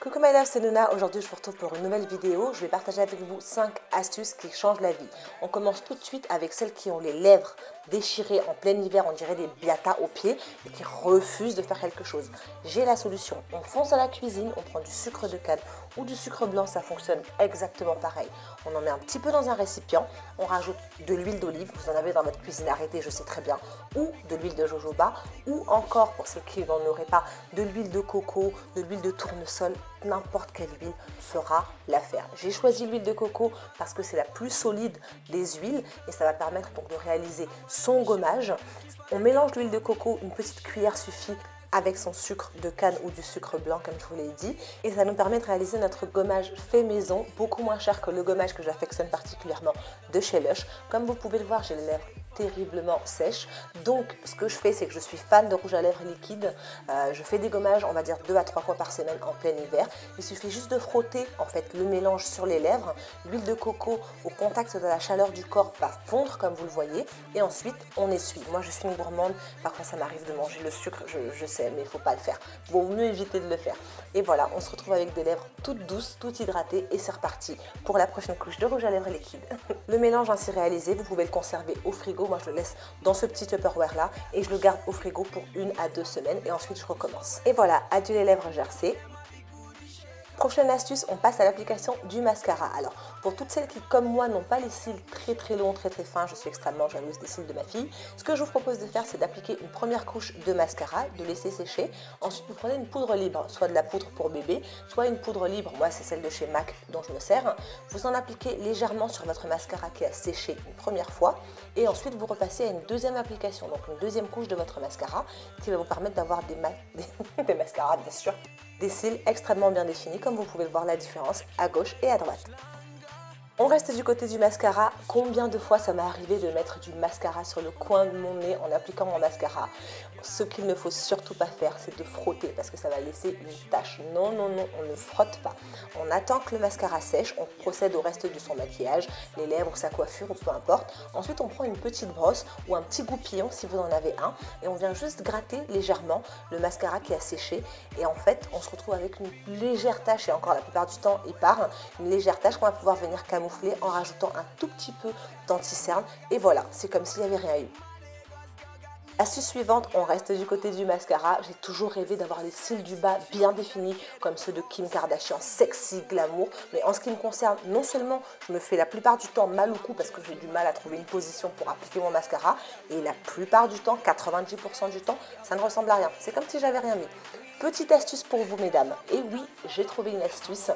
Coucou my love, c'est Nona. Aujourd'hui je vous retrouve pour une nouvelle vidéo. Je vais partager avec vous 5 astuces qui changent la vie. On commence tout de suite avec celles qui ont les lèvres déchirées en plein hiver, on dirait des biatas aux pieds et qui refusent de faire quelque chose. J'ai la solution. On fonce à la cuisine, on prend du sucre de canne ou du sucre blanc, ça fonctionne exactement pareil. On en met un petit peu dans un récipient, on rajoute de l'huile d'olive, vous en avez dans votre cuisine arrêtée, je sais très bien, ou de l'huile de jojoba, ou encore pour ceux qui n'en auraient pas, de l'huile de coco, de l'huile de tournesol, n'importe quelle huile fera l'affaire. J'ai choisi l'huile de coco parce que c'est la plus solide des huiles et ça va permettre donc de réaliser son gommage. On mélange l'huile de coco, une petite cuillère suffit, avec son sucre de canne ou du sucre blanc comme je vous l'ai dit, et ça nous permet de réaliser notre gommage fait maison, beaucoup moins cher que le gommage que j'affectionne particulièrement de chez Lush. Comme vous pouvez le voir, j'ai les lèvres terriblement sèches, donc ce que je fais, c'est que je suis fan de rouge à lèvres liquide. Je fais des gommages, on va dire 2 à 3 fois par semaine en plein hiver. Il suffit juste de frotter en fait le mélange sur les lèvres. L'huile de coco au contact de la chaleur du corps va fondre comme vous le voyez, et ensuite on essuie. Moi je suis une gourmande, parfois ça m'arrive de manger le sucre, je sais, mais il ne faut pas le faire. Vaut mieux éviter de le faire. Et voilà, on se retrouve avec des lèvres toutes douces, toutes hydratées, et c'est reparti pour la prochaine couche de rouge à lèvres liquide. Le mélange ainsi réalisé, vous pouvez le conserver au frigo. Moi je le laisse dans ce petit Tupperware là et je le garde au frigo pour 1 à 2 semaines et ensuite je recommence. Et voilà, adieu les lèvres gercées. Prochaine astuce, on passe à l'application du mascara. Alors, pour toutes celles qui, comme moi, n'ont pas les cils très longs, très fins, je suis extrêmement jalouse des cils de ma fille, ce que je vous propose de faire, c'est d'appliquer une première couche de mascara, de laisser sécher. Ensuite, vous prenez une poudre libre, soit de la poudre pour bébé, soit une poudre libre, moi c'est celle de chez MAC dont je me sers. Vous en appliquez légèrement sur votre mascara qui a séché une première fois, et ensuite vous repassez à une deuxième application, donc une deuxième couche de votre mascara, qui va vous permettre d'avoir des mascaras, bien sûr, des cils extrêmement bien définis, comme vous pouvez le voir la différence à gauche et à droite. On reste du côté du mascara. Combien de fois ça m'est arrivé de mettre du mascara sur le coin de mon nez en appliquant mon mascara? Ce qu'il ne faut surtout pas faire, c'est de frotter parce que ça va laisser une tache. Non, on ne frotte pas. On attend que le mascara sèche, on procède au reste de son maquillage, les lèvres ou sa coiffure ou peu importe. Ensuite, on prend une petite brosse ou un petit goupillon si vous en avez un et on vient juste gratter légèrement le mascara qui a séché et en fait, on se retrouve avec une légère tache et encore la plupart du temps, il part, une légère tache qu'on va pouvoir venir camoufler en rajoutant un tout petit peu d'anti-cerne et voilà, c'est comme s'il n'y avait rien eu. Astuce suivante, on reste du côté du mascara. J'ai toujours rêvé d'avoir les cils du bas bien définis comme ceux de Kim Kardashian, sexy, glamour. Mais en ce qui me concerne, non seulement je me fais la plupart du temps mal au cou parce que j'ai du mal à trouver une position pour appliquer mon mascara, et la plupart du temps, 90% du temps, ça ne ressemble à rien. C'est comme si j'avais rien mis. Petite astuce pour vous mesdames, et oui, j'ai trouvé une astuce.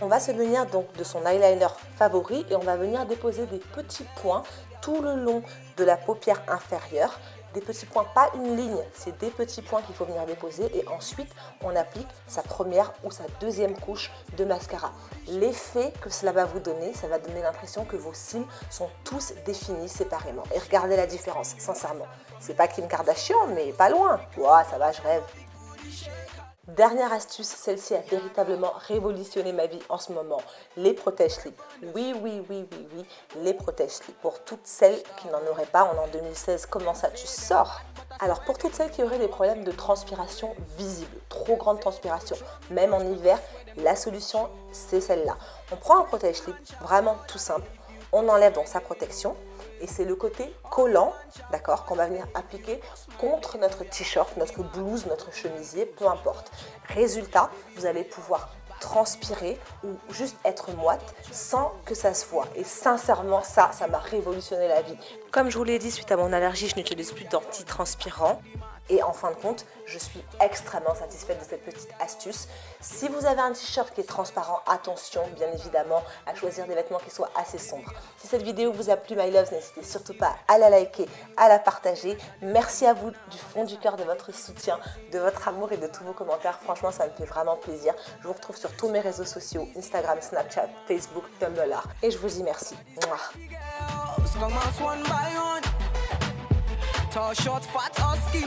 On va se munir donc de son eyeliner favori et on va venir déposer des petits points tout le long de la paupière inférieure. Des petits points, pas une ligne, c'est des petits points qu'il faut venir déposer et ensuite on applique sa première ou sa deuxième couche de mascara. L'effet que cela va vous donner, ça va donner l'impression que vos cils sont tous définis séparément. Et regardez la différence, sincèrement. C'est pas Kim Kardashian, mais pas loin. Ouah, ça va, je rêve. Dernière astuce, celle-ci a véritablement révolutionné ma vie en ce moment, les protège-slips. Oui, les protège-slips. Pour toutes celles qui n'en auraient pas, on est en 2016, comment ça tu sors? Alors pour toutes celles qui auraient des problèmes de transpiration visible, trop grande transpiration, même en hiver, la solution c'est celle-là. On prend un protège-slip vraiment tout simple, on enlève donc sa protection, et c'est le côté collant, d'accord, qu'on va venir appliquer contre notre t-shirt, notre blouse, notre chemisier, peu importe. Résultat, vous allez pouvoir transpirer ou juste être moite sans que ça se voit. Et sincèrement, ça m'a révolutionné la vie. Comme je vous l'ai dit, suite à mon allergie, je n'utilise plus d'antitranspirant. Et en fin de compte, je suis extrêmement satisfaite de cette petite astuce. Si vous avez un t-shirt qui est transparent, attention bien évidemment à choisir des vêtements qui soient assez sombres. Si cette vidéo vous a plu, my loves, n'hésitez surtout pas à la liker, à la partager. Merci à vous du fond du cœur de votre soutien, de votre amour et de tous vos commentaires. Franchement, ça me fait vraiment plaisir. Je vous retrouve sur tous mes réseaux sociaux, Instagram, Snapchat, Facebook, Tumblr. Et je vous dis merci. Mouah.